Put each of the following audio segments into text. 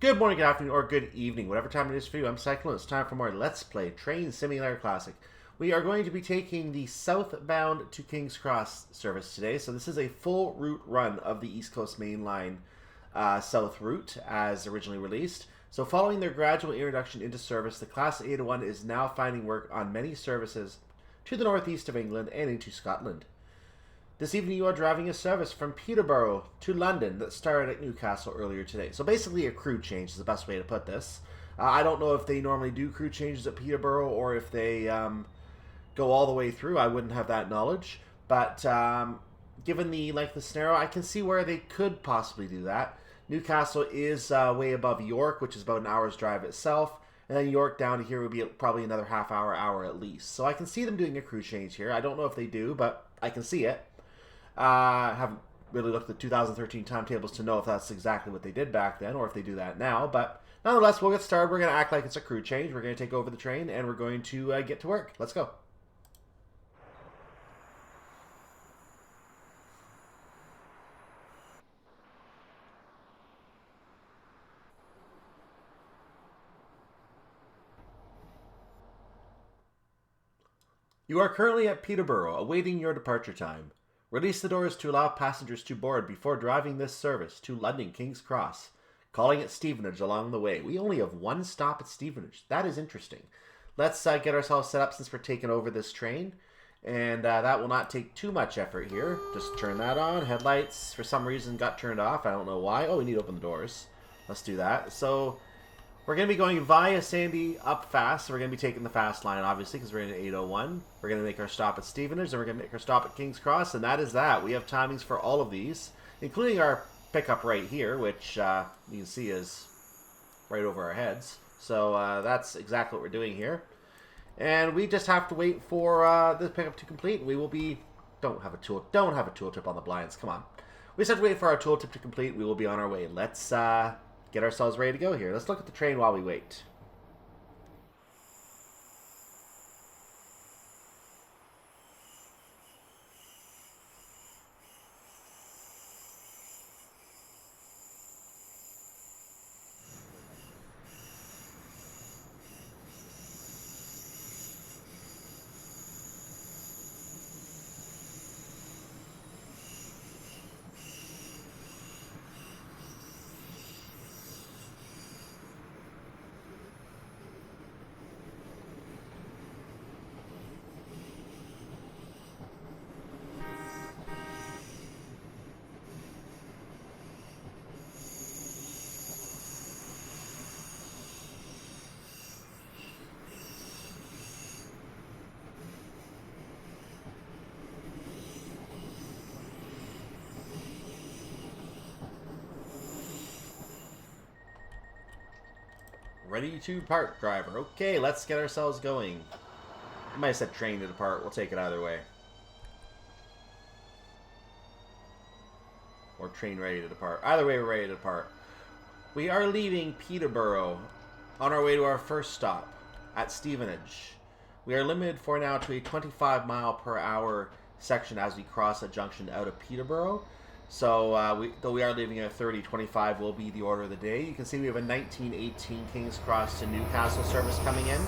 Good morning, good afternoon, or good evening, whatever time it is for you. I'm Cyclone. It's time for more Let's Play Train Simulator Classic. We are going to be taking the Southbound to King's Cross service today. So this is a full route run of the East Coast Main Line South route as originally released. So following their gradual introduction into service, the Class 801 is now finding work on many services to the northeast of England and into Scotland. This evening you are driving a service from Peterborough to London that started at Newcastle earlier today. So basically a crew change is the best way to put this. I don't know if they normally do crew changes at Peterborough or if they go all the way through. I wouldn't have that knowledge. But given the length of scenario, I can see where they could possibly do that. Newcastle is way above York, which is about an hour's drive itself. And then York down to here would be probably another half hour at least. So I can see them doing a crew change here. I don't know if they do, but I can see it. I haven't really looked at the 2013 timetables to know if that's exactly what they did back then or if they do that now. But nonetheless, we'll get started. We're going to act like it's a crew change. We're going to take over the train and we're going to get to work. Let's go. You are currently at Peterborough, awaiting your departure time. Release the doors to allow passengers to board before driving this service to London King's Cross, calling at Stevenage along the way. We only have one stop at Stevenage. That is interesting. Let's get ourselves set up since we're taking over this train. And that will not take too much effort here. Just turn that on. Headlights, for some reason, got turned off. I don't know why. Oh, we need to open the doors. Let's do that. So we're going to be going via Sandy up fast. So we're going to be taking the fast line, obviously, because we're in 801. We're going to make our stop at Stevenage, and we're going to make our stop at King's Cross, and that is that. We have timings for all of these, including our pickup right here, which you can see is right over our heads. So that's exactly what we're doing here. And we just have to wait for this pickup to complete. We will be... Don't have a tooltip on the blinds. Come on. We just have to wait for our tooltip to complete. We will be on our way. Let's... get ourselves ready to go here. Let's look at the train while we wait. Ready to depart, driver. Okay, let's get ourselves going. I might have said train to depart. We'll take it either way. Or train ready to depart. Either way, we're ready to depart. We are leaving Peterborough on our way to our first stop at Stevenage. We are limited for now to a 25 mile per hour section as we cross a junction out of Peterborough. So, though we are leaving at 30, 25 will be the order of the day. You can see we have a 1918 King's Cross to Newcastle service coming in.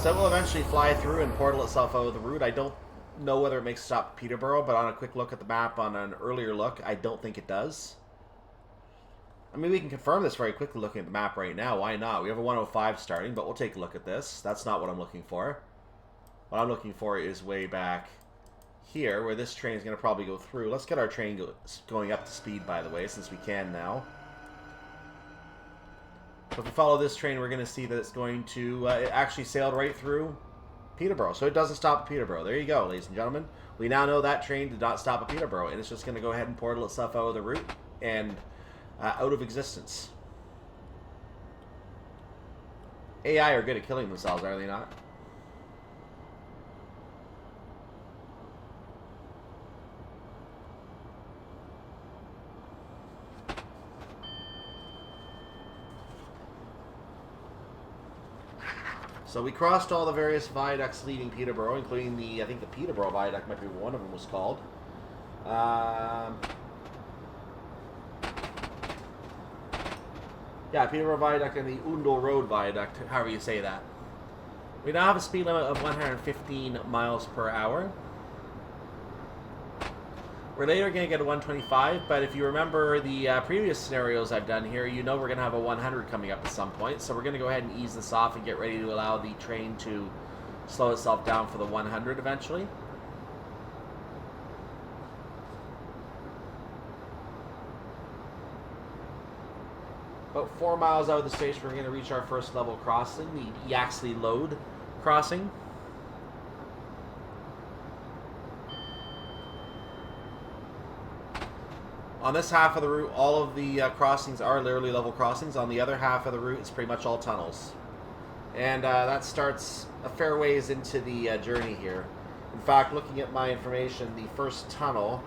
So it will eventually fly through and portal itself out of the route. I don't know whether it makes a stop at Peterborough, but on a quick look at the map, on an earlier look, I don't think it does. I mean, we can confirm this very quickly looking at the map right now. Why not? We have a 105 starting, but we'll take a look at this. That's not what I'm looking for. What I'm looking for is way back here, where this train is going to probably go through. Let's get our train going up to speed, by the way, since we can now. So if we follow this train, we're going to see that it's going to... it actually sailed right through Peterborough, so it doesn't stop at Peterborough. There you go, ladies and gentlemen. We now know that train did not stop at Peterborough, and it's just going to go ahead and portal itself out of the route and out of existence. AI are good at killing themselves, are they not? So we crossed all the various viaducts leaving Peterborough, including the, I think the Peterborough Viaduct might be one of them was called. Yeah, Peterborough Viaduct and the Oundle Road Viaduct, however you say that. We now have a speed limit of 115 miles per hour. We're later going to get a 125, but if you remember the previous scenarios I've done here, you know we're going to have a 100 coming up at some point. So we're going to go ahead and ease this off and get ready to allow the train to slow itself down for the 100 eventually. About 4 miles out of the station, we're going to reach our first level crossing, the Yaxley Lode crossing. On this half of the route, all of the crossings are literally level crossings. On the other half of the route, it's pretty much all tunnels. And that starts a fair ways into the journey here. In fact, looking at my information, the first tunnel,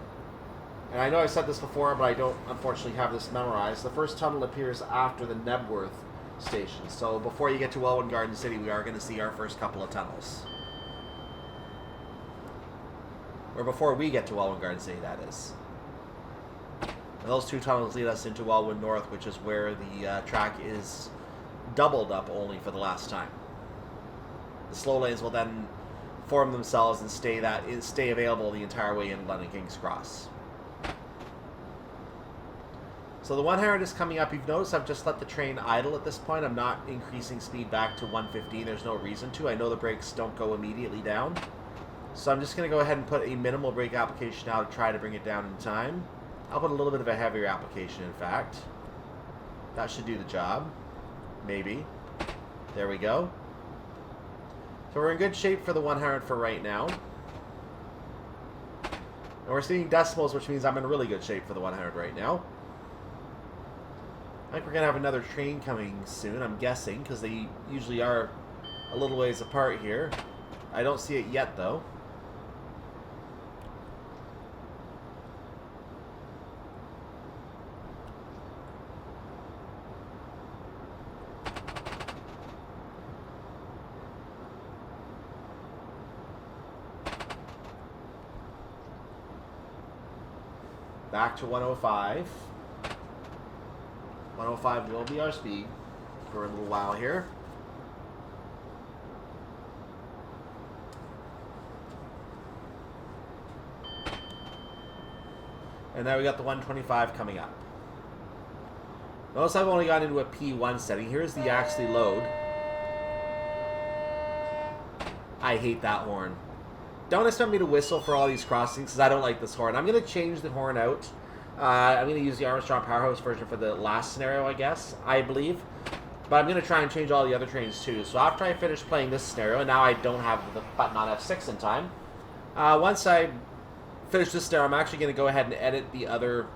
and I know I've said this before, but I don't unfortunately have this memorized. The first tunnel appears after the Nebworth station. So before you get to Welwyn Garden City, we are going to see our first couple of tunnels. Or before we get to Welwyn Garden City, that is. And those two tunnels lead us into Welwyn North, which is where the track is doubled up only for the last time. The slow lanes will then form themselves and stay available the entire way in London King's Cross. So the 100 is coming up. You've noticed I've just let the train idle at this point. I'm not increasing speed back to 115. There's no reason to. I know the brakes don't go immediately down. So I'm just going to go ahead and put a minimal brake application out to try to bring it down in time. I'll put a little bit of a heavier application, in fact. That should do the job. Maybe. There we go. So we're in good shape for the 100 for right now. And we're seeing decimals, which means I'm in really good shape for the 100 right now. I think we're going to have another train coming soon, I'm guessing, because they usually are a little ways apart here. I don't see it yet, though. Back to 105. 105 will be our speed for a little while here. And now we got the 125 coming up. Notice I've only got into a P1 setting. Here's the Yaxley Lode. I hate that horn. Don't expect me to whistle for all these crossings because I don't like this horn. I'm going to change the horn out. I'm going to use the Armstrong Powerhouse version for the last scenario, I believe. But I'm going to try and change all the other trains too. So after I finish playing this scenario, and now I don't have the button on F6 in time. Once I finish this scenario, I'm actually going to go ahead and edit the other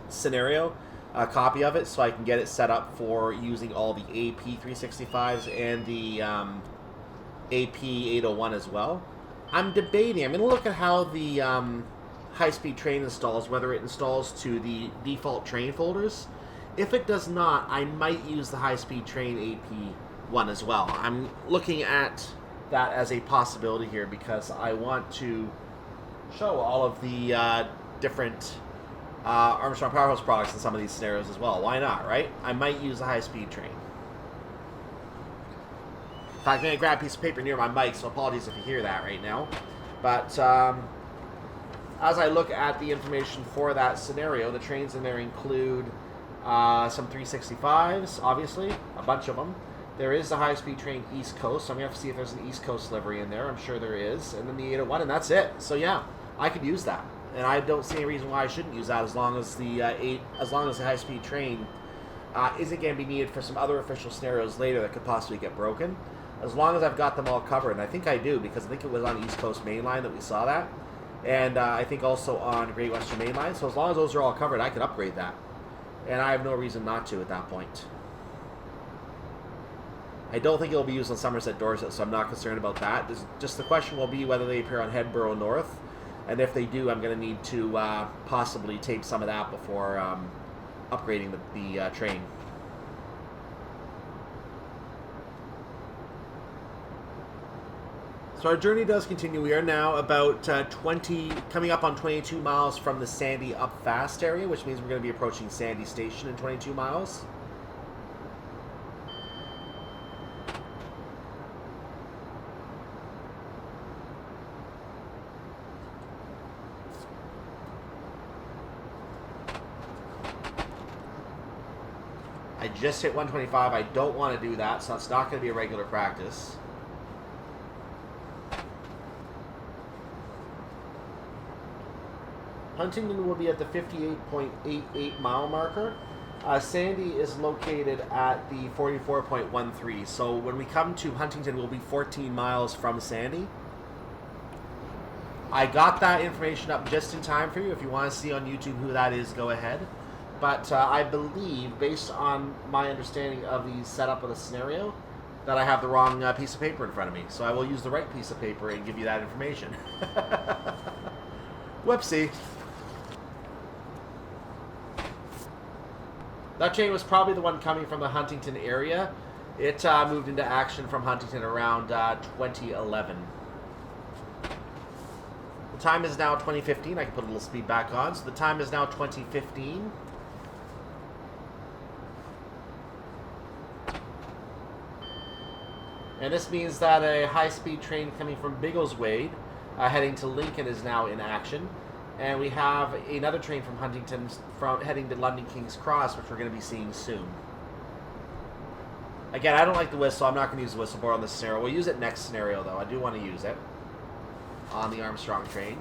scenario, a copy of it, so I can get it set up for using all the AP 365s and the AP 801 as well. I'm debating. I'm going to look at how the high-speed train installs, whether it installs to the default train folders. If it does not, I might use the high-speed train AP1 as well. I'm looking at that as a possibility here because I want to show all of the different Armstrong Powerhouse products in some of these scenarios as well. Why not, right? I might use the high-speed train. In fact, I'm going to grab a piece of paper near my mic, so apologies if you hear that right now. But as I look at the information for that scenario, the trains in there include some 365s, obviously, a bunch of them. There is the high-speed train East Coast, so I'm going to have to see if there's an East Coast livery in there. I'm sure there is. And then the 801, and that's it. So yeah, I could use that. And I don't see any reason why I shouldn't use that as long as the high-speed train isn't going to be needed for some other official scenarios later that could possibly get broken. As long as I've got them all covered, and I think I do, because I think it was on East Coast Main Line that we saw that, and I think also on Great Western Main Line, so as long as those are all covered, I could upgrade that. And I have no reason not to at that point. I don't think it'll be used on Somerset Dorset, so I'm not concerned about that. Just the question will be whether they appear on Headborough North, and if they do, I'm going to need to possibly tape some of that before upgrading the train. So our journey does continue. We are now about coming up on 22 miles from the Sandy Up Fast area, which means we're going to be approaching Sandy Station in 22 miles. I just hit 125. I don't want to do that, so that's not going to be a regular practice. Huntington will be at the 58.88 mile marker. Sandy is located at the 44.13. So when we come to Huntington, we'll be 14 miles from Sandy. I got that information up just in time for you. If you want to see on YouTube who that is, go ahead. But I believe, based on my understanding of the setup of the scenario, that I have the wrong piece of paper in front of me. So I will use the right piece of paper and give you that information. Whoopsie. That train was probably the one coming from the Huntington area. It moved into action from Huntington around 2011. The time is now 2015. I can put a little speed back on. So the time is now 2015. And this means that a high-speed train coming from Biggleswade heading to Lincoln is now in action. And we have another train from Huntington heading to London King's Cross, which we're going to be seeing soon. Again, I don't like the whistle. I'm not going to use the whistle board on this scenario. We'll use it next scenario, though. I do want to use it on the Armstrong train.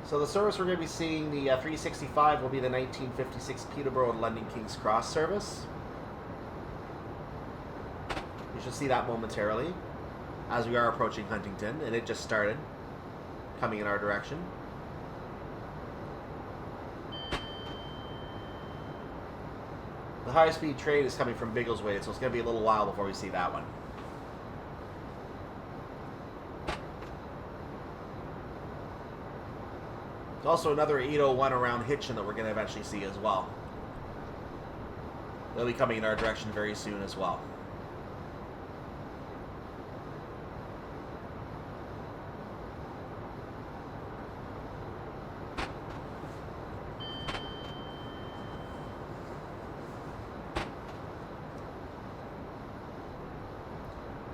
So the service we're going to be seeing, the 365, will be the 1956 Peterborough and London King's Cross service. You should see that momentarily as we are approaching Huntington, and it just started coming in our direction. The high-speed train is coming from Biggleswade, so it's going to be a little while before we see that one. There's also another 801 around Hitchin that we're going to eventually see as well. They'll be coming in our direction very soon as well.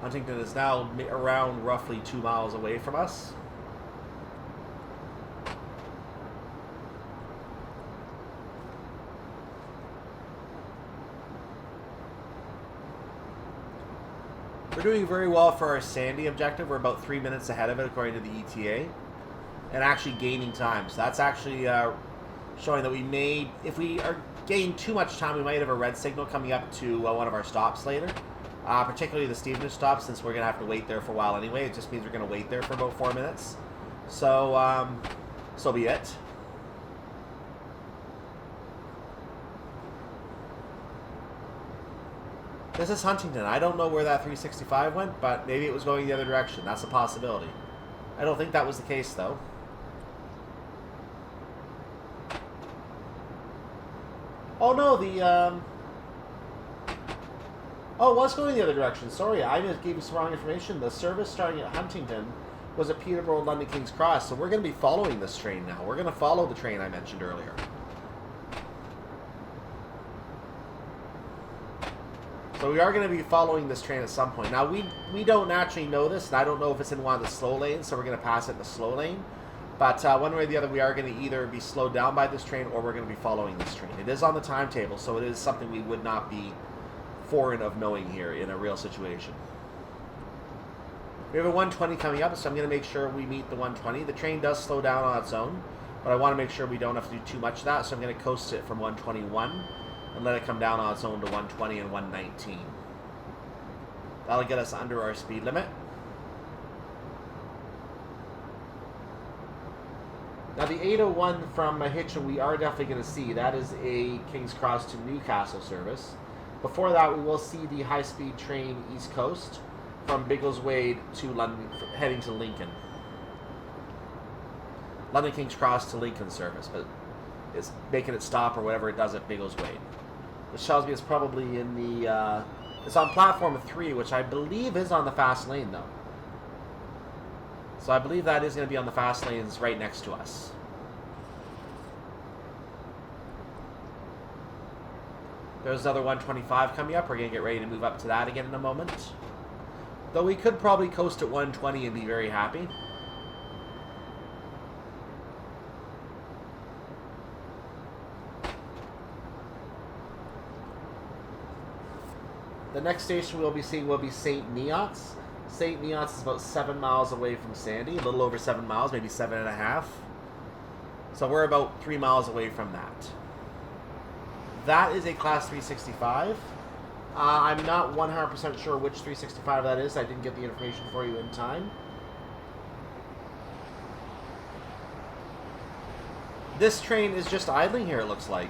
Huntington is now around roughly 2 miles away from us. We're doing very well for our Sandy objective. We're about 3 minutes ahead of it according to the ETA. And actually gaining time. So that's actually showing that we may, if we are gaining too much time, we might have a red signal coming up to one of our stops later. Particularly the Stevenage stop, since we're going to have to wait there for a while anyway. It just means we're going to wait there for about 4 minutes. So, so be it. This is Huntington. I don't know where that 365 went, but maybe it was going the other direction. That's a possibility. I don't think that was the case, though. Oh, no, Oh, it was going the other direction. Sorry, I just gave you some wrong information. The service starting at Huntington was at Peterborough, London King's Cross, so we're going to be following this train now. We're going to follow the train I mentioned earlier. So we are going to be following this train at some point. Now, we don't naturally know this, and I don't know if it's in one of the slow lanes, so we're going to pass it in the slow lane. But one way or the other, we are going to either be slowed down by this train, or we're going to be following this train. It is on the timetable, so it is something we would not be foreign of knowing here in a real situation. We have a 120 coming up, so I'm going to make sure we meet the 120. The train does slow down on its own, but I want to make sure we don't have to do too much of that, so I'm going to coast it from 121 and let it come down on its own to 120 and 119. That'll get us under our speed limit. Now the 801 from Hitchin we are definitely going to see. That is a King's Cross to Newcastle service. Before that, we will see the high-speed train East Coast. from Biggleswade to London, heading to Lincoln. London King's Cross to Lincoln service, but it's making it stop or whatever it does at Biggleswade. Which tells me it's probably in the, it's on platform 3, which I believe is on the fast lane, though. So I believe that is going to be on the fast lanes right next to us. There's another 125 coming up. We're going to get ready to move up to that again in a moment. Though we could probably coast at 120 and be very happy. The next station we'll be seeing will be St. Neots. St. Neots is about 7 miles away from Sandy, a little over 7 miles, maybe 7.5. So we're about 3 miles away from that. That is a Class 365. I'm not 100% sure which 365 that is. I didn't get the information for you in time. This train is just idling here, it looks like.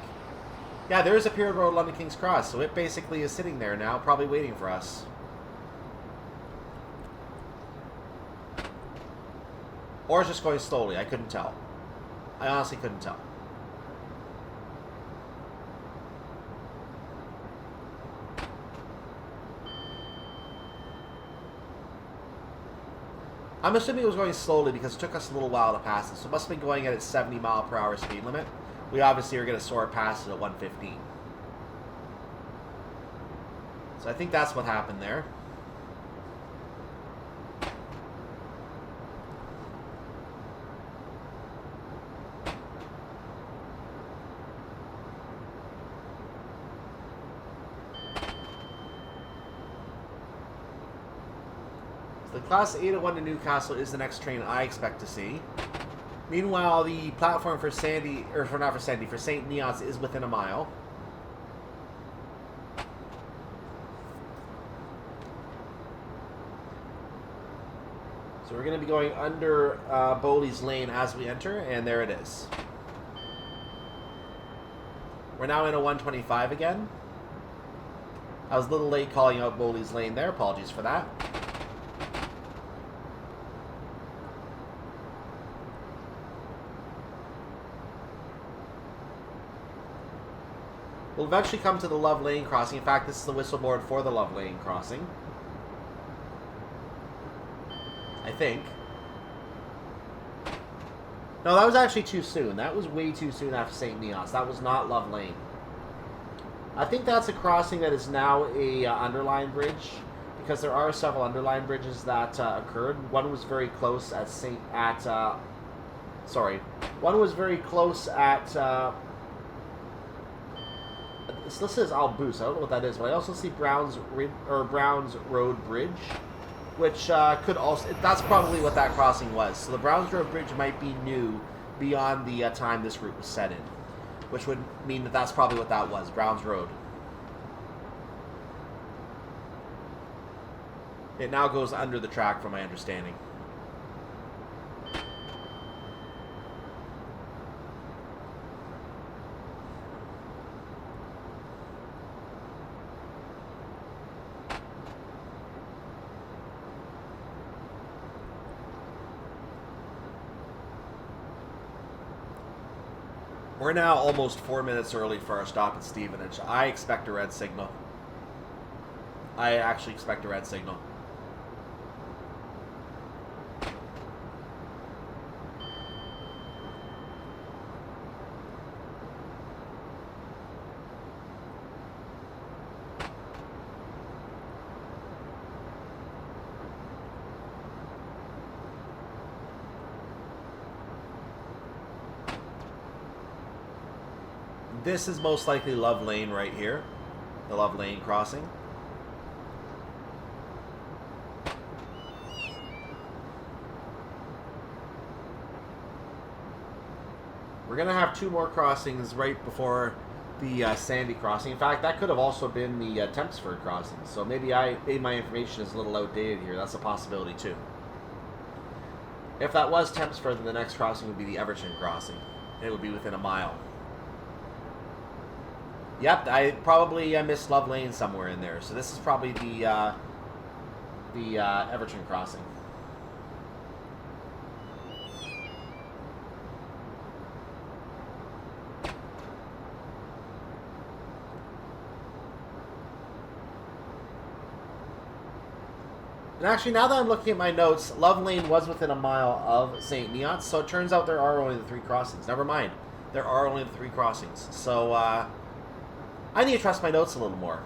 Yeah, there is a Peterborough London King's Cross, so it basically is sitting there now, probably waiting for us. Or it's just going slowly, I couldn't tell. I honestly couldn't tell. I'm assuming it was going slowly because it took us a little while to pass it, so it must have been going at its 70 mile per hour speed limit. We obviously are going to soar past it at 115. So I think that's what happened there. So the Class 801 to Newcastle is the next train I expect to see. Meanwhile, the platform for Sandy, or for not for Sandy, for St. Neots is within a mile. So we're going to be going under Bowley's Lane as we enter, and there it is. We're now in a 125 again. I was a little late calling out Bowley's Lane there. Apologies for that. We'll eventually come to the Love Lane crossing. In fact, this is the whistle board for the Love Lane crossing. I think. No, that was actually too soon. That was way too soon after St. Neots. That was not Love Lane. I think that's a crossing that is now a underline bridge, because there are several underline bridges that occurred. One was very close at One was very close at this says Albus. I don't know what that is, but I also see Browns Road Bridge, which could also... That's probably what that crossing was. So the Browns Road Bridge might be new beyond the time this route was set in, which would mean that that's probably what that was, Browns Road. It now goes under the track, from my understanding. We're now almost 4 minutes early for our stop at Stevenage. I expect a red signal. I actually expect a red signal. This is most likely Love Lane right here. The Love Lane crossing. We're going to have two more crossings right before the Sandy crossing. In fact, that could have also been the Tempsford crossing. So maybe my information is a little outdated here. That's a possibility too. If that was Tempsford, then the next crossing would be the Everton crossing. And it would be within a mile. Yep, I probably missed Love Lane somewhere in there. So this is probably the the Everton crossing. And actually, now that I'm looking at my notes, Love Lane was within a mile of St. Neots, so it turns out there are only the 3 crossings. Never mind. There are only the 3 crossings. So, I need to trust my notes a little more.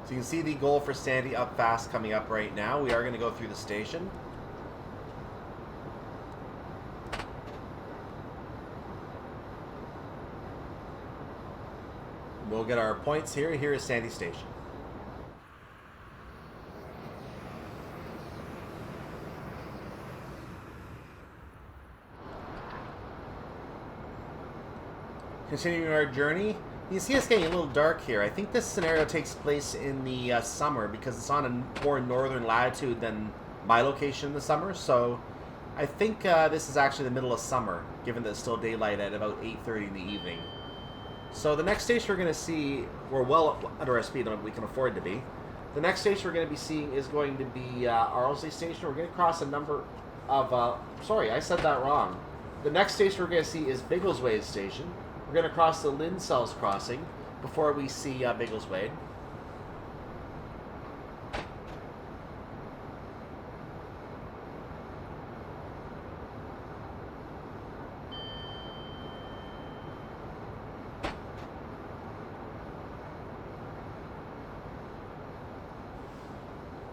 So you can see the goal for Sandy up fast coming up right now. We are going to go through the station. We'll get our points here. Here is Sandy Station. Continuing our journey. You can see it's getting a little dark here. I think this scenario takes place in the summer because it's on a more northern latitude than my location in the summer. So I think this is actually the middle of summer, given that it's still daylight at about 8:30 in the evening. So the next station we're going to see, we're well under our speed limit we can afford to be. The next station we're going to be seeing is going to be Arlesey Station. We're going to cross a number of... sorry, I said that wrong. The next station we're going to see is Biggleswade Station. We're going to cross the Linsells crossing before we see Biggleswade.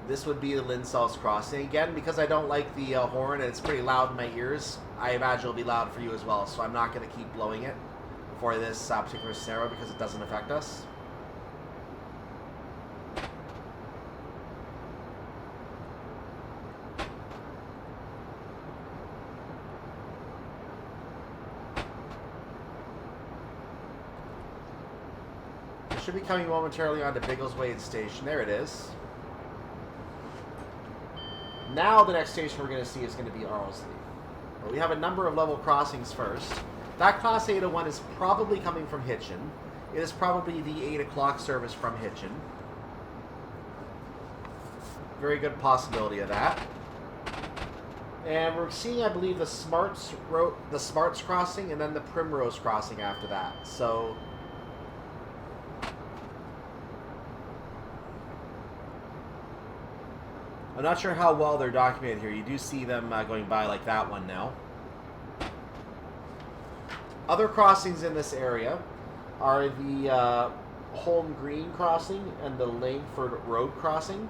This would be the Linsells crossing. Again, because I don't like the horn and it's pretty loud in my ears, I imagine it'll be loud for you as well, so I'm not going to keep blowing it for this particular scenario because it doesn't affect us. It should be coming momentarily onto Biggleswade Station. There it is. Now the next station we're going to see is going to be Arlesey. But we have a number of level crossings first. That Class 801 is probably coming from Hitchin. It is probably the 8 o'clock service from Hitchin. Very good possibility of that. And we're seeing, I believe, the Smarts crossing and then the Primrose crossing after that. So I'm not sure how well they're documented here. You do see them going by like that one now. Other crossings in this area are the Holm Green crossing and the Langford Road crossing.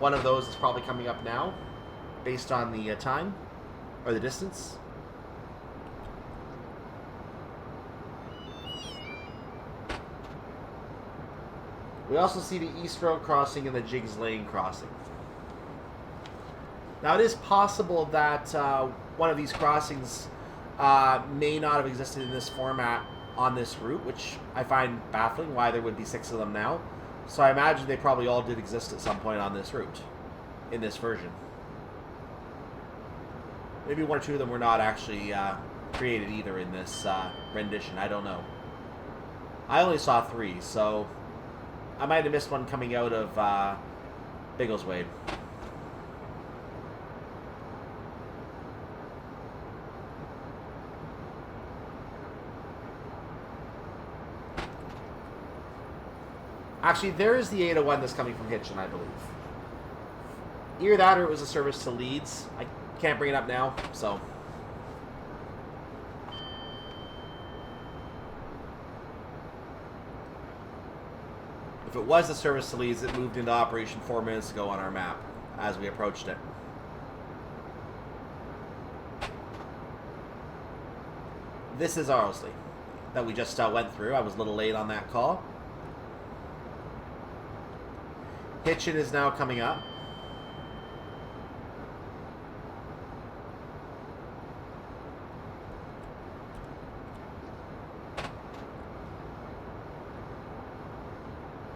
One of those is probably coming up now, based on the time, or the distance. We also see the East Road crossing and the Jiggs Lane crossing. Now it is possible that one of these crossings may not have existed in this format on this route, which I find baffling why there would be 6 of them now. So I imagine they probably all did exist at some point on this route, in this version. Maybe 1 or 2 of them were not actually created either in this rendition, I don't know. I only saw 3, so I might have missed one coming out of Biggleswade. Actually, there is the 801 that's coming from Hitchin, I believe. Either that or it was a service to Leeds. I can't bring it up now, so. If it was a service to Leeds, it moved into operation 4 minutes ago on our map as we approached it. This is Arlesey that we just went through. I was a little late on that call. Hitchin is now coming up.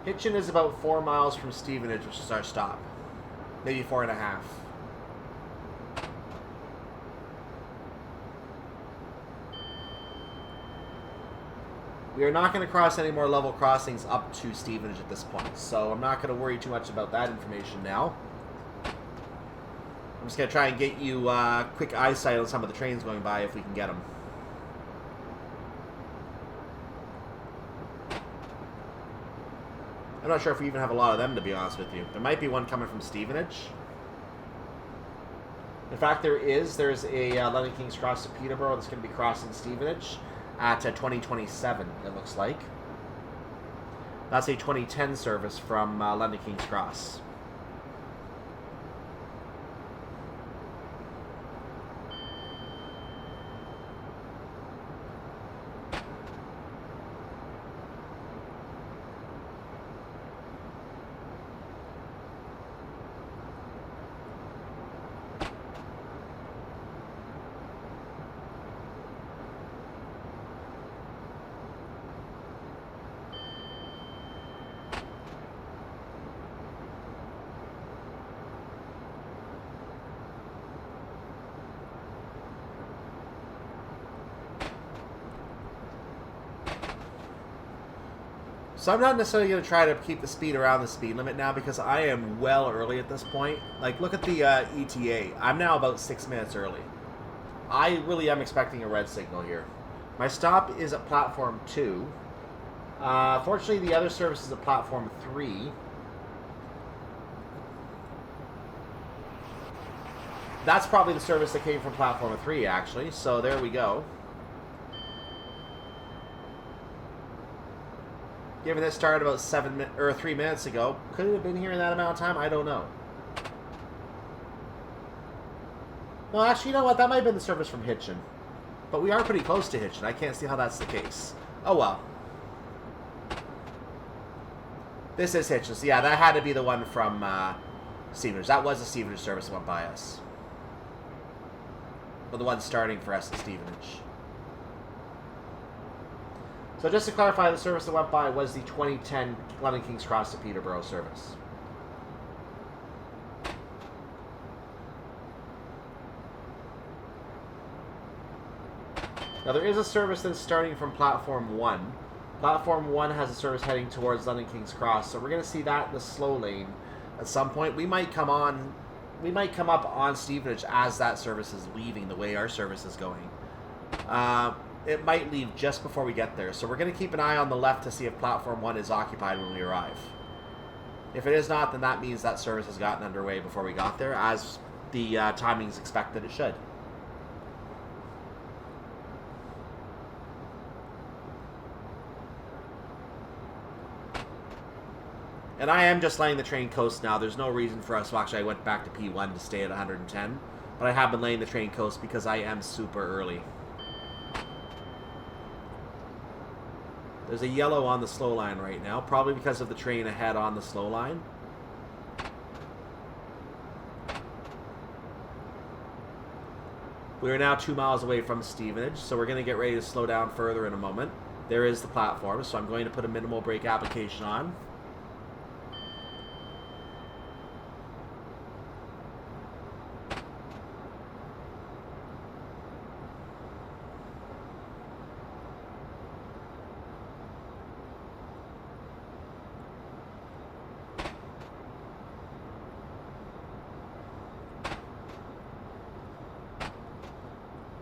Hitchin is about 4 miles from Stevenage, which is our stop. Maybe 4.5. We are not going to cross any more level crossings up to Stevenage at this point, so I'm not going to worry too much about that information now. I'm just going to try and get you quick eyesight on some of the trains going by if we can get them. I'm not sure if we even have a lot of them, to be honest with you. There might be one coming from Stevenage. In fact, there's a London King's Cross to Peterborough that's going to be crossing Stevenage at 2027, it looks like. That's a 2010 service from London King's Cross. So I'm not necessarily going to try to keep the speed around the speed limit now because I am well early at this point. Like, look at the ETA. I'm now about 6 minutes early. I really am expecting a red signal here. My stop is at platform 2. Fortunately, the other service is at platform 3. That's probably the service that came from platform 3, actually. So there we go. Given it started about 3 minutes ago, could it have been here in that amount of time? I don't know. No, actually, you know what? That might have been the service from Hitchin. But we are pretty close to Hitchin. I can't see how that's the case. Oh, well. This is Hitchin. So, yeah, that had to be the one from Stevenage. That was a Stevenage service that went by us. Well, the one starting for us at Stevenage. So just to clarify, the service that went by was the 2010 London King's Cross to Peterborough service. Now there is a service that's starting from Platform 1. Platform 1 has a service heading towards London King's Cross, so we're going to see that in the slow lane at some point. We might come up on Stevenage as that service is leaving the way our service is going. It might leave just before we get there. So we're going to keep an eye on the left to see if Platform 1 is occupied when we arrive. If it is not, then that means that service has gotten underway before we got there, as the timings expect that it should. And I am just letting the train coast now. There's no reason for us to actually, I went back to P1 to stay at 110. But I have been letting the train coast because I am super early. There's a yellow on the slow line right now, probably because of the train ahead on the slow line. We are now 2 miles away from Stevenage, so we're going to get ready to slow down further in a moment. There is the platform, so I'm going to put a minimal brake application on.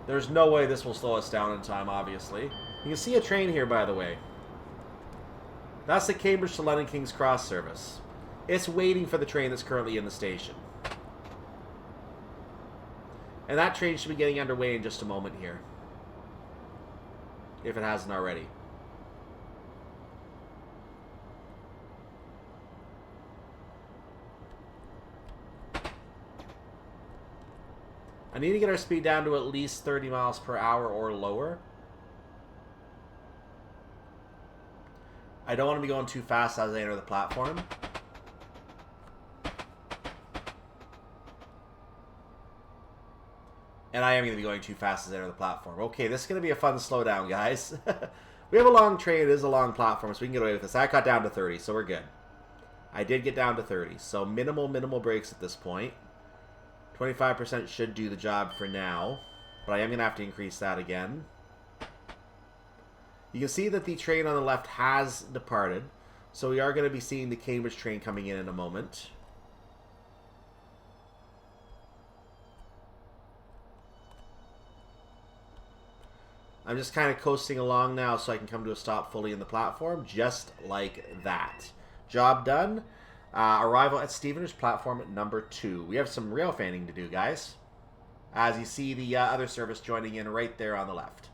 There's no way this will slow us down in time, obviously. You can see a train here, by the way. That's the Cambridge to London King's Cross service. It's waiting for the train that's currently in the station. And that train should be getting underway in just a moment here. If it hasn't already. I need to get our speed down to at least 30 miles per hour or lower. I don't want to be going too fast as I enter the platform. And I am going to be going too fast as I enter the platform. Okay, this is going to be a fun slowdown, guys. We have a long train. It is a long platform, so we can get away with this. I got down to 30, so we're good. I did get down to 30, so minimal breaks at this point. 25% should do the job for now, but I am going to have to increase that again. You can see that the train on the left has departed, so we are going to be seeing the Cambridge train coming in a moment. I'm just kind of coasting along now so I can come to a stop fully in the platform, just like that. Job done. Arrival at Stevenage, platform number 2. We have some rail fanning to do, guys. As you see the other service joining in right there on the left.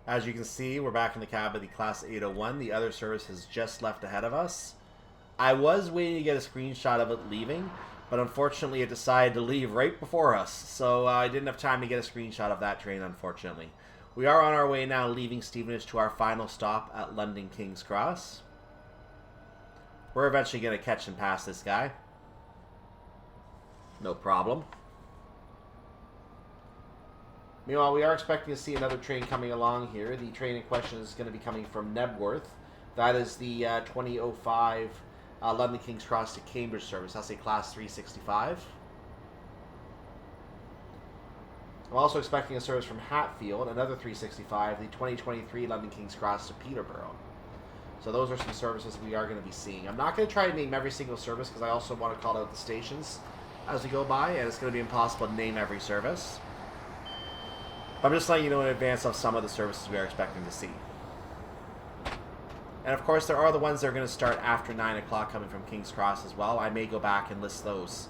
As you can see, we're back in the cab of the Class 801. The other service has just left ahead of us. I was waiting to get a screenshot of it leaving, but unfortunately it decided to leave right before us, so I didn't have time to get a screenshot of that train, unfortunately. We are on our way now, leaving Stevenage to our final stop at London King's Cross. We're eventually going to catch and pass this guy. No problem. Meanwhile, we are expecting to see another train coming along here. The train in question is going to be coming from Nebworth. That is the 2005 London King's Cross to Cambridge service. That's a Class 365. I'm also expecting a service from Hatfield, another 365, the 2023 London King's Cross to Peterborough. So those are some services we are going to be seeing. I'm not going to try to name every single service because I also want to call out the stations as we go by, and it's going to be impossible to name every service. I'm just letting you know in advance of some of the services we are expecting to see. And of course, there are the ones that are going to start after 9 o'clock coming from King's Cross as well. I may go back and list those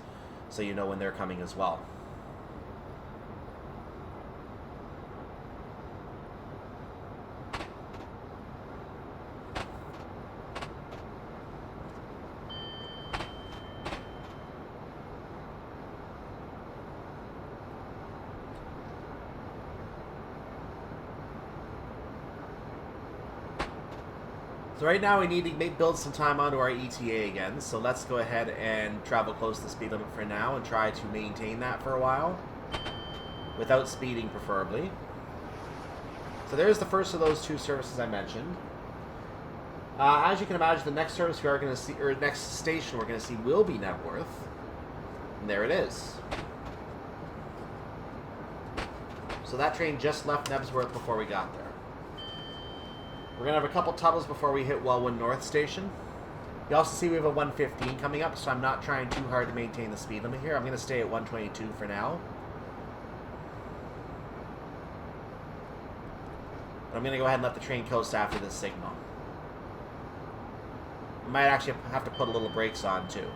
so you know when they're coming as well. So right now we need to build some time onto our ETA again, so let's go ahead and travel close to the speed limit for now and try to maintain that for a while, without speeding preferably. So there's the first of those two services I mentioned. As you can imagine, the next service we are going to see, or next station we're going to see will be Nebworth, and there it is. So that train just left Nebworth before we got there. We're going to have a couple tunnels before we hit Welwyn North Station. You also see we have a 115 coming up, so I'm not trying too hard to maintain the speed limit here. I'm going to stay at 122 for now. But I'm going to go ahead and let the train coast after this signal. I might actually have to put a little brakes on too.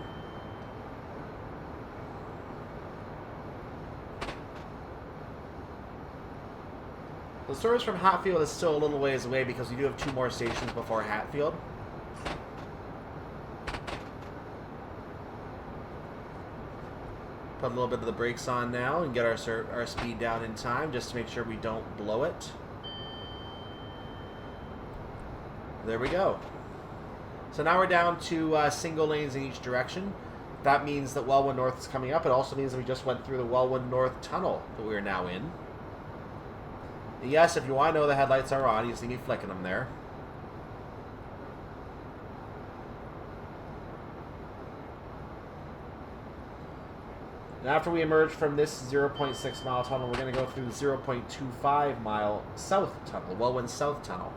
The service from Hatfield is still a little ways away because we do have 2 more stations before Hatfield. Put a little bit of the brakes on now and get our speed down in time just to make sure we don't blow it. There we go. So now we're down to single lanes in each direction. That means that Welwyn North is coming up. It also means that we just went through the Welwyn North Tunnel that we are now in. Yes, if you want to know the headlights are on, you see me flicking them there. And after we emerge from this 0.6 mile tunnel, we're going to go through the 0.25 mile south tunnel, Welwyn South Tunnel.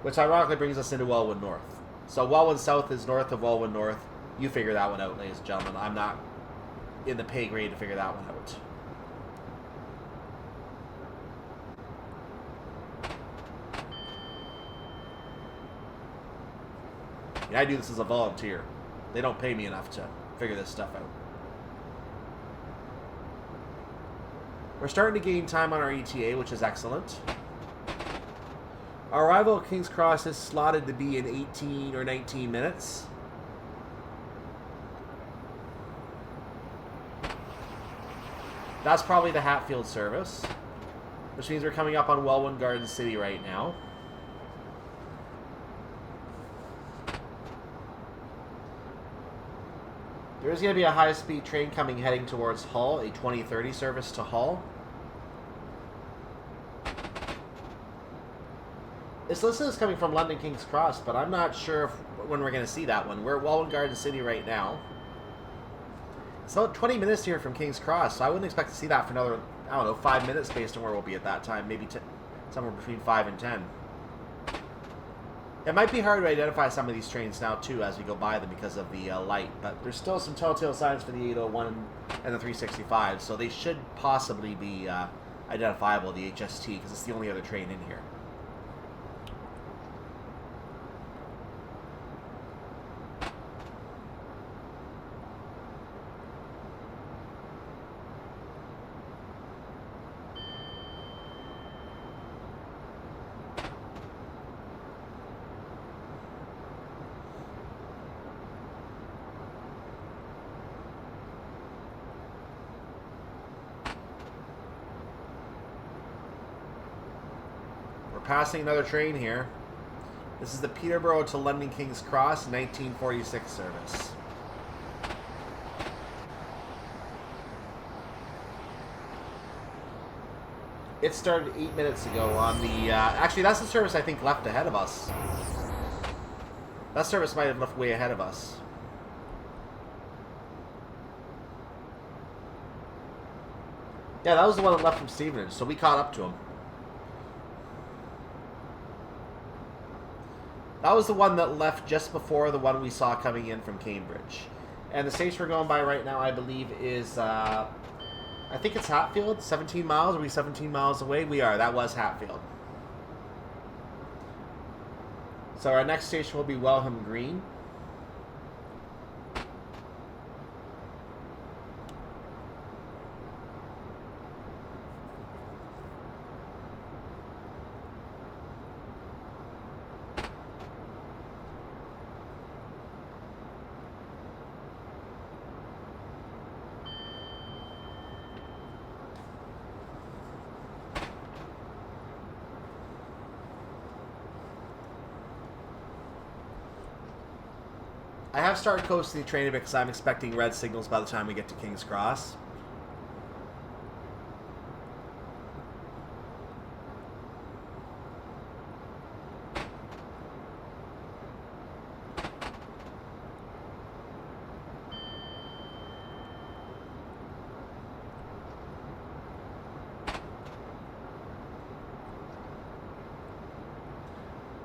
Which ironically brings us into Welwyn North. So Welwyn South is north of Welwyn North. You figure that one out, ladies and gentlemen. I'm not in the pay grade to figure that one out. I do this as a volunteer. They don't pay me enough to figure this stuff out. We're starting to gain time on our ETA, which is excellent. Our arrival at King's Cross is slotted to be in 18 or 19 minutes. That's probably the Hatfield service, which means we're coming up on Welwyn Garden City right now. There is going to be a high-speed train coming heading towards Hull, a 2030 service to Hull. This list is coming from London King's Cross, but I'm not sure when we're going to see that one. We're at Welwyn Garden City right now. It's about 20 minutes here from King's Cross, so I wouldn't expect to see that for another, I don't know, 5 minutes based on where we'll be at that time. Maybe somewhere between 5 and 10. It might be hard to identify some of these trains now, too, as we go by them because of the light. But there's still some telltale signs for the 801 and the 365, so they should possibly be identifiable, the HST, because it's the only other train in here. Passing another train here. This is the Peterborough to London King's Cross 1946 service. It started 8 minutes ago on the... actually, that's the service I think left ahead of us. That service might have left way ahead of us. Yeah, that was the one that left from Stevenage, so we caught up to him. That was the one that left just before the one we saw coming in from Cambridge. And the station we're going by right now, I believe, is, I think it's Hatfield, 17 miles. Are we 17 miles away? We are. That was Hatfield. So our next station will be Welham Green. I have started coasting the train a bit because I'm expecting red signals by the time we get to King's Cross.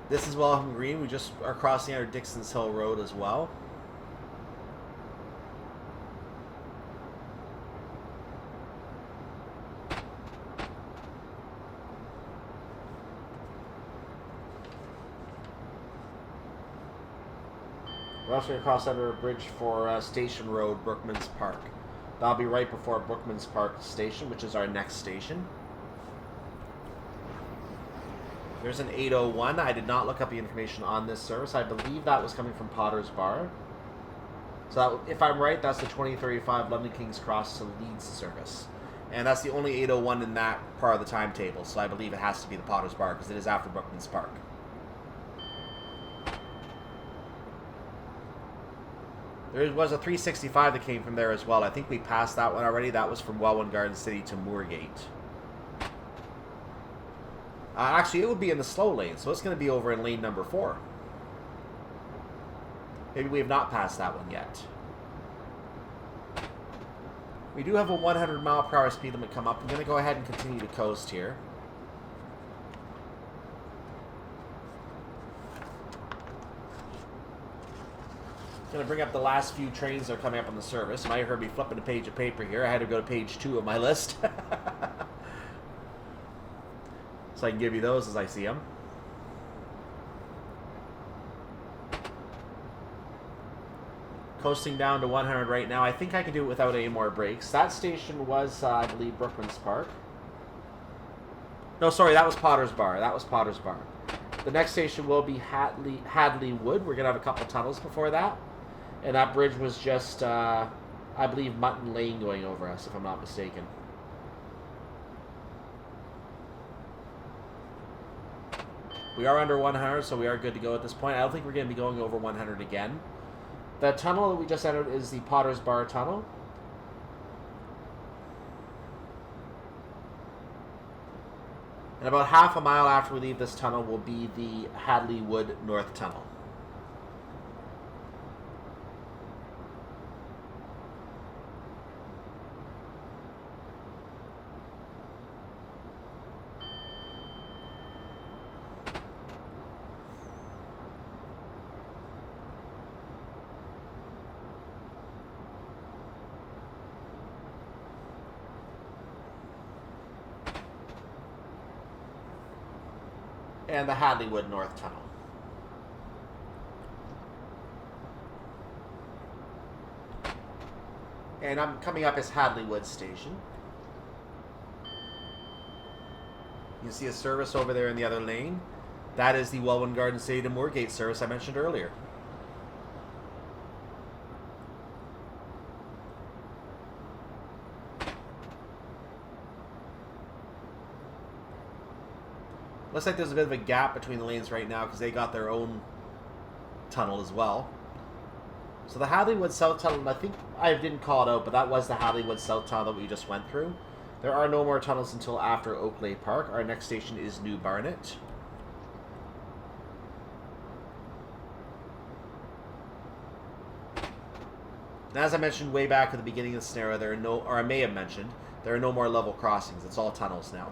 This is Welham Green. We just are crossing under Dixon's Hill Road as well. We're also going to cross under a bridge for Station Road, Brookman's Park. That'll be right before Brookman's Park Station, which is our next station. There's an 801. I did not look up the information on this service. I believe that was coming from Potter's Bar. So that, if I'm right, that's the 2035 London King's Cross to Leeds service. And that's the only 801 in that part of the timetable. So I believe it has to be the Potter's Bar because it is after Brookman's Park. There was a 365 that came from there as well. I think we passed that one already. That was from Welwyn Garden City to Moorgate. Actually, it would be in the slow lane, so it's going to be over in lane number 4. Maybe we have not passed that one yet. We do have a 100 mile per hour speed limit come up. I'm going to go ahead and continue to coast here. Going to bring up the last few trains that are coming up on the service. You might have heard me flipping a page of paper here. I had to go to page 2 of my list. So I can give you those as I see them. Coasting down to 100 right now. I think I can do it without any more brakes. That station was, I believe, Brookman's Park. No, sorry, that was Potter's Bar. That was Potter's Bar. The next station will be Hadley Wood. We're going to have a couple tunnels before that. And that bridge was just, I believe, Mutton Lane going over us, if I'm not mistaken. We are under 100, so we are good to go at this point. I don't think we're going to be going over 100 again. The tunnel that we just entered is the Potter's Bar Tunnel. And about half a mile after we leave this tunnel will be the Hadley Wood North Tunnel. And the Hadley Wood North Tunnel. And I'm coming up as Hadley Wood Station. You can see a service over there in the other lane. That is the Welwyn Garden City to Moorgate service I mentioned earlier. Looks like there's a bit of a gap between the lanes right now because they got their own tunnel as well. So the Hadley Wood South Tunnel, I think I didn't call it out, but that was the Hadley Wood South Tunnel that we just went through. There are no more tunnels until after Oakley Park. Our next station is New Barnet. Now, as I mentioned way back at the beginning of the scenario, there are no, or I may have mentioned, there are no more level crossings. It's all tunnels now.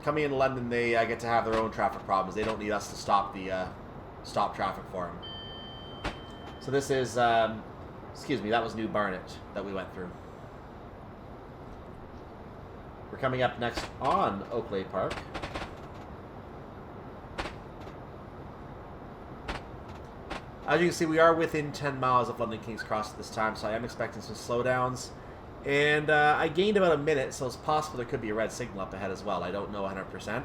Coming into London, they get to have their own traffic problems. They don't need us to stop the stop traffic for them. So this is, excuse me, that was New Barnet that we went through. We're coming up next on Oakley Park. As you can see, we are within 10 miles of London King's Cross at this time, so I am expecting some slowdowns. And I gained about a minute, so it's possible there could be a red signal up ahead as well. I don't know 100%.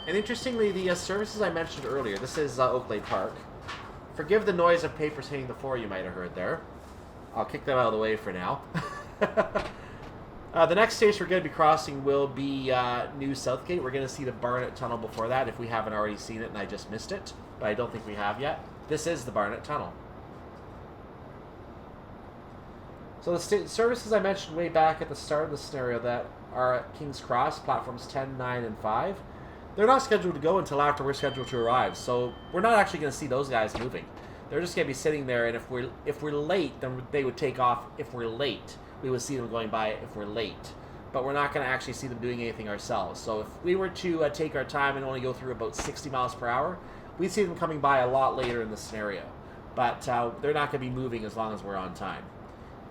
And interestingly, the services I mentioned earlier, this is Oakley Park. Forgive the noise of papers hitting the floor you might have heard there. I'll kick them out of the way for now. The next station we're going to be crossing will be New Southgate. We're going to see the Barnet Tunnel before that, if we haven't already seen it and I just missed it. But I don't think we have yet. This is the Barnet Tunnel. So the services I mentioned way back at the start of the scenario that are at King's Cross, platforms 10, 9, and 5, they're not scheduled to go until after we're scheduled to arrive. So we're not actually going to see those guys moving. They're just going to be sitting there, and if we're late, then they would take off. If we're late, we would see them going by if we're late. But we're not going to actually see them doing anything ourselves. So if we were to take our time and only go through about 60 miles per hour, we'd see them coming by a lot later in the scenario. But they're not going to be moving as long as we're on time.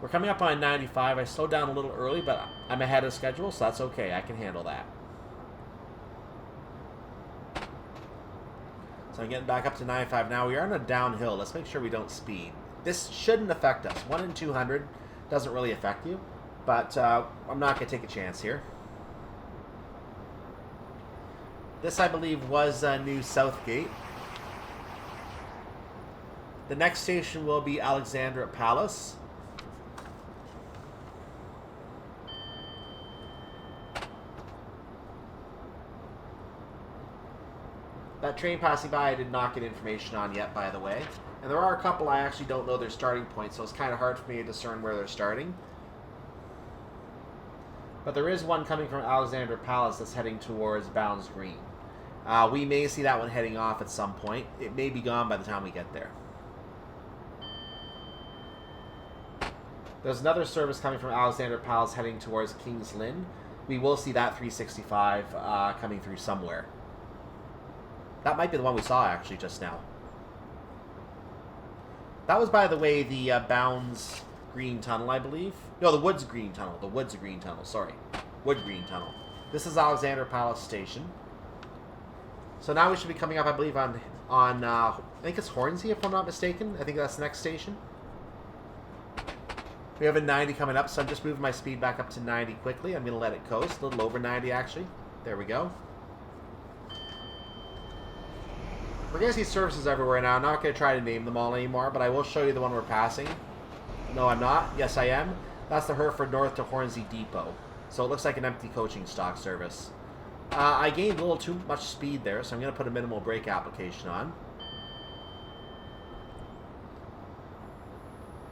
We're coming up on 95. I slowed down a little early, but I'm ahead of schedule, so that's okay. I can handle that. So I'm getting back up to 95 now. We are on a downhill. Let's make sure we don't speed. This shouldn't affect us. 1 in 200 doesn't really affect you, but I'm not going to take a chance here. This, I believe, was New Southgate. The next station will be Alexandra Palace. That train passing by I did not get information on yet, by the way. And there are a couple I actually don't know their starting points, so it's kind of hard for me to discern where they're starting. But there is one coming from Alexandra Palace that's heading towards Bounds Green. We may see that one heading off at some point. It may be gone by the time we get there. There's another service coming from Alexandra Palace heading towards King's Lynn. We will see that 365 coming through somewhere. That might be the one we saw, actually, just now. That was, by the way, the Bounds Green Tunnel, I believe. No, the Woods Green Tunnel. The Woods Green Tunnel, sorry. Wood Green Tunnel. This is Alexandra Palace Station. So now we should be coming up, I believe, on I think it's Hornsey, if I'm not mistaken. I think that's the next station. We have a 90 coming up, so I'm just moving my speed back up to 90 quickly. I'm going to let it coast. A little over 90, actually. There we go. We're going to see services everywhere now. I'm not going to try to name them all anymore, but I will show you the one we're passing. No, I'm not. Yes, I am. That's the Hereford North to Hornsey Depot. So it looks like an empty coaching stock service. I gained a little too much speed there, so I'm going to put a minimal brake application on.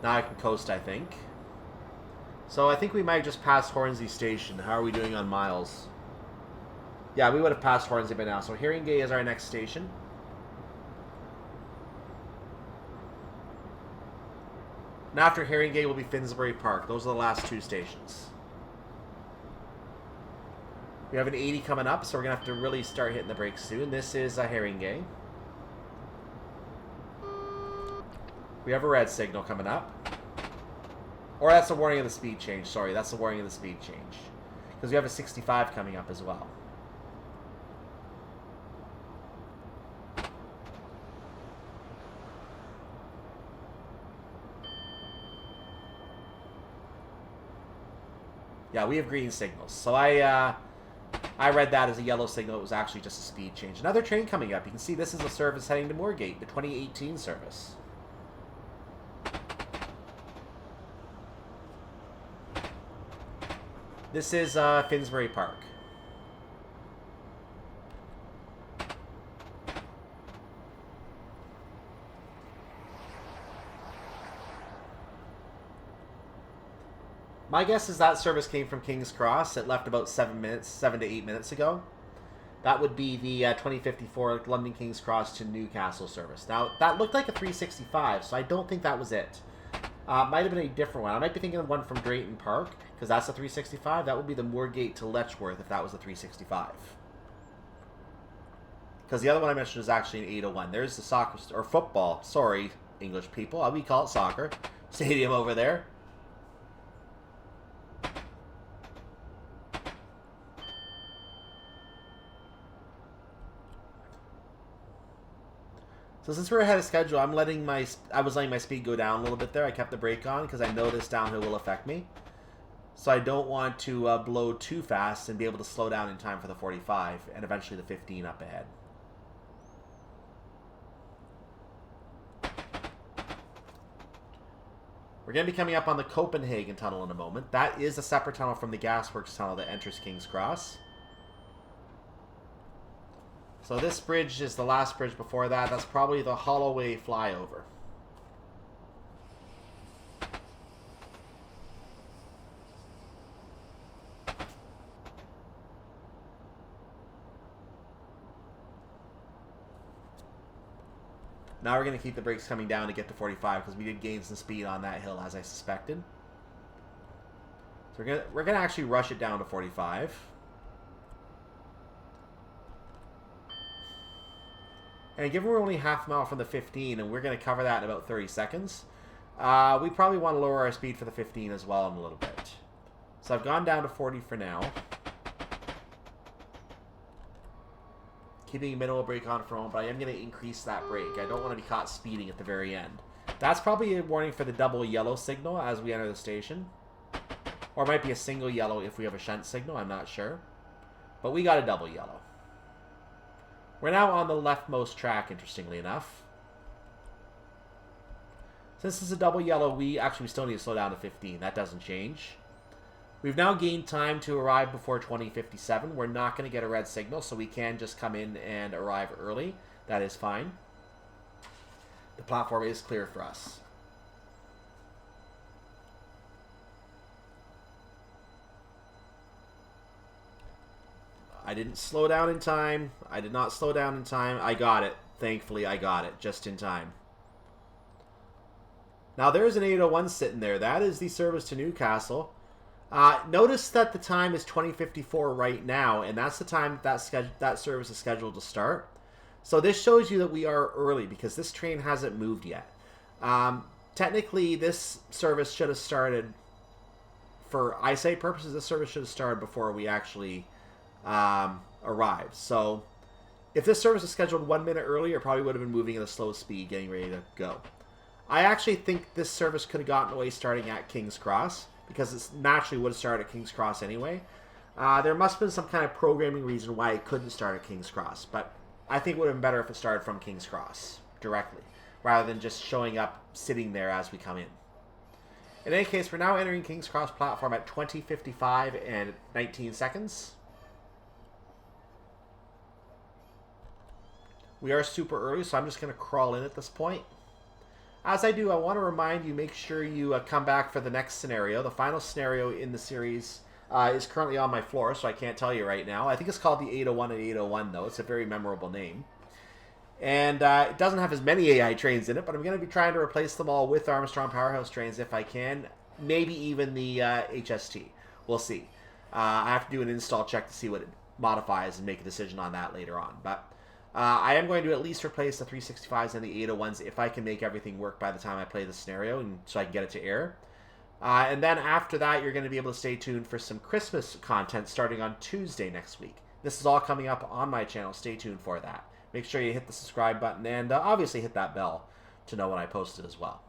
Now I can coast, I think. So I think we might just pass Hornsey Station. How are we doing on miles? Yeah, we would have passed Hornsey by now. So Haringey is our next station. And after Haringey will be Finsbury Park. Those are the last two stations. We have an 80 coming up, so we're going to have to really start hitting the brakes soon. This is Haringey. We have a red signal coming up. Or that's a warning of the speed change. Sorry, that's the warning of the speed change. Because we have a 65 coming up as well. Yeah, we have green signals. So I read that as a yellow signal. It was actually just a speed change. Another train coming up. You can see this is a service heading to Moorgate, the 2018 service. This is Finsbury Park. My guess is that service came from King's Cross. It left about 7 to 8 minutes ago. That would be the 2054 London King's Cross to Newcastle service. Now, that looked like a 365, so I don't think that was it. Might have been a different one. I might be thinking of one from Drayton Park, because that's a 365. That would be the Moorgate to Letchworth if that was a 365. Because the other one I mentioned is actually an 801. There's the soccer, or football, sorry, English people. We call it soccer. Stadium over there. So since we're ahead of schedule, I was letting my speed go down a little bit there. I kept the brake on because I know this downhill will affect me. So I don't want to blow too fast and be able to slow down in time for the 45 and eventually the 15 up ahead. We're going to be coming up on the Copenhagen Tunnel in a moment. That is a separate tunnel from the Gasworks Tunnel that enters King's Cross. So this bridge is the last bridge before that. That's probably the Holloway flyover. Now we're going to keep the brakes coming down to get to 45 because we did gain some speed on that hill as I suspected. So we're gonna actually rush it down to 45. And given we're only half a mile from the 15, and we're going to cover that in about 30 seconds, we probably want to lower our speed for the 15 as well in a little bit. So I've gone down to 40 for now. Keeping a minimal brake on for a moment, but I am going to increase that brake. I don't want to be caught speeding at the very end. That's probably a warning for the double yellow signal as we enter the station. Or it might be a single yellow if we have a shunt signal, I'm not sure. But we got a double yellow. We're now on the leftmost track, interestingly enough. Since it's a double yellow, we still need to slow down to 15. That doesn't change. We've now gained time to arrive before 2057. We're not going to get a red signal, so we can just come in and arrive early. That is fine. The platform is clear for us. I didn't slow down in time. I did not slow down in time. I got it. Thankfully, I got it just in time. Now, there's an 801 sitting there. That is the service to Newcastle. Notice that the time is 2054 right now, and that's the time that service is scheduled to start. So this shows you that we are early because this train hasn't moved yet. Technically, this service should have started, for eyesight purposes, this service should have started before we actually arrived. So if this service was scheduled 1 minute earlier, it probably would have been moving at a slow speed, getting ready to go. I actually think this service could have gotten away starting at King's Cross, because it naturally would have started at King's Cross anyway. There must have been some kind of programming reason why it couldn't start at King's Cross, but I think it would have been better if it started from King's Cross directly, rather than just showing up sitting there as we come in. In any case, we're now entering King's Cross platform at 20:55 and 19 seconds. We are super early, so I'm just going to crawl in at this point. As I do, I want to remind you, make sure you come back for the next scenario. The final scenario in the series is currently on my floor, so I can't tell you right now. I think it's called the 801 and 801, though. It's a very memorable name. And it doesn't have as many AI trains in it, but I'm going to be trying to replace them all with Armstrong Powerhouse trains if I can. Maybe even the HST. We'll see. I have to do an install check to see what it modifies and make a decision on that later on. But I am going to at least replace the 365s and the 801s if I can make everything work by the time I play the scenario, and so I can get it to air. And then after that, you're going to be able to stay tuned for some Christmas content starting on Tuesday next week. This is all coming up on my channel. Stay tuned for that. Make sure you hit the subscribe button and obviously hit that bell to know when I post it as well.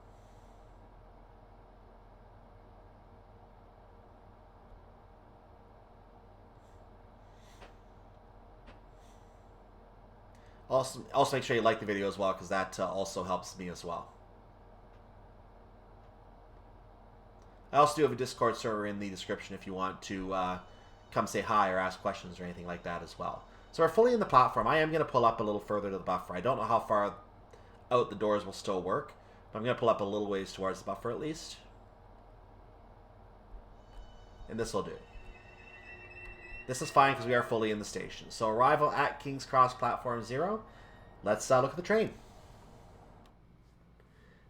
Also make sure you like the video as well, because that also helps me as well. I also do have a Discord server in the description if you want to come say hi or ask questions or anything like that as well. So we're fully in the platform. I am going to pull up a little further to the buffer. I don't know how far out the doors will still work, but I'm going to pull up a little ways towards the buffer at least. And this will do. This is fine because we are fully in the station. So arrival at King's Cross Platform 0. Let's look at the train.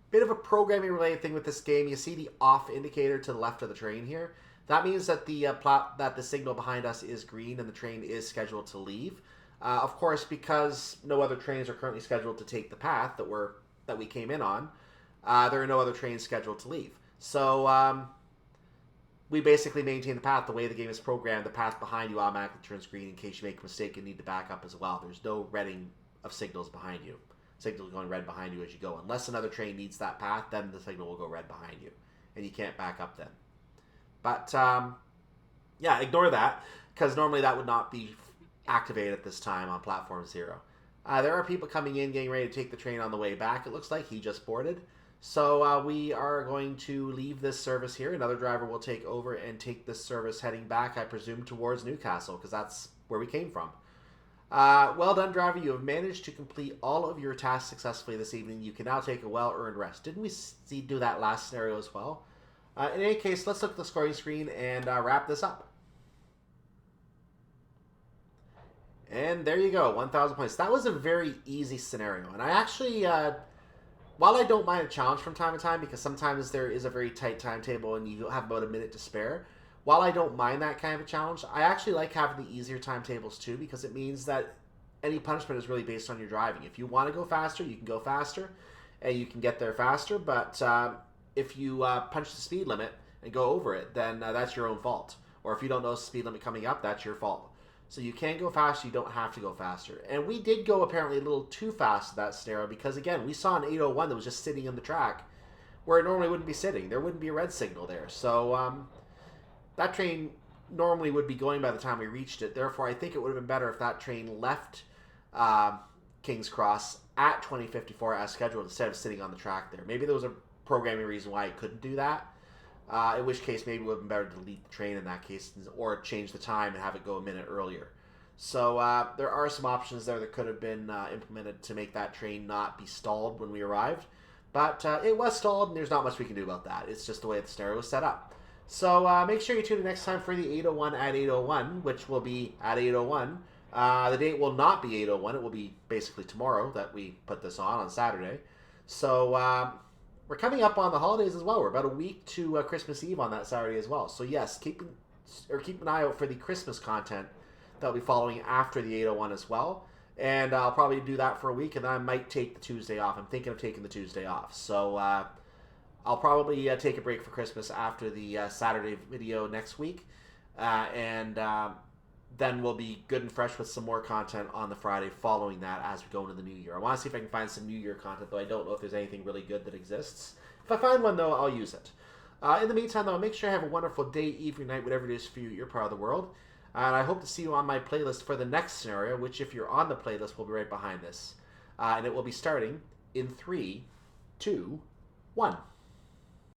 Bit of a programming related thing with this game. You see the off indicator to the left of the train here. That means that the signal behind us is green and the train is scheduled to leave. Of course, because no other trains are currently scheduled to take the path that we came in on, there are no other trains scheduled to leave. So we basically maintain the path. The way the game is programmed, the path behind you automatically turns green in case you make a mistake and need to back up as well. There's no redding of signals behind you. Signals going red behind you as you go. Unless another train needs that path, then the signal will go red behind you, and you can't back up then. But yeah, ignore that, because normally that would not be activated at this time on Platform 0. There are people coming in, getting ready to take the train on the way back. It looks like he just boarded. So we are going to leave this service here. Another driver will take over and take this service heading back, I presume, towards Newcastle, because that's where we came from. Well done, driver. You have managed to complete all of your tasks successfully this evening. You can now take a well-earned rest. Didn't we do that last scenario as well? In any case, let's look at the scoring screen and wrap this up. And there you go, 1,000 points. That was a very easy scenario. And I actually, while I don't mind a challenge from time to time, because sometimes there is a very tight timetable and you have about a minute to spare, while I don't mind that kind of a challenge, I actually like having the easier timetables too, because it means that any punishment is really based on your driving. If you want to go faster, you can go faster, and you can get there faster, but if you punch the speed limit and go over it, then that's your own fault. Or if you don't know the speed limit coming up, that's your fault. So you can go faster, you don't have to go faster. And we did go apparently a little too fast to that scenario, because again, we saw an 801 that was just sitting on the track where it normally wouldn't be sitting. There wouldn't be a red signal there. So that train normally would be going by the time we reached it. Therefore, I think it would have been better if that train left King's Cross at 20:54 as scheduled instead of sitting on the track there. Maybe there was a programming reason why it couldn't do that. In which case, maybe it would have been better to delete the train in that case, or change the time and have it go a minute earlier. So there are some options there that could have been implemented to make that train not be stalled when we arrived. But it was stalled, and there's not much we can do about that. It's just the way the scenario was set up. So make sure you tune in next time for the 801 at 801, which will be at 801. The date will not be 801. It will be basically tomorrow that we put this on Saturday. So we're coming up on the holidays as well. We're about a week to Christmas Eve on that Saturday as well. So yes, keep an eye out for the Christmas content that will be following after the 801 as well. And I'll probably do that for a week, and then I might take the Tuesday off. I'm thinking of taking the Tuesday off. So I'll probably take a break for Christmas after the Saturday video next week. And then we'll be good and fresh with some more content on the Friday following that as we go into the new year. I want to see if I can find some New Year content, though I don't know if there's anything really good that exists. If I find one, though, I'll use it. In the meantime, though, make sure you have a wonderful day, evening, night, whatever it is for you, your part of the world. And I hope to see you on my playlist for the next scenario, which, if you're on the playlist, will be right behind this. And it will be starting in 3, 2, 1.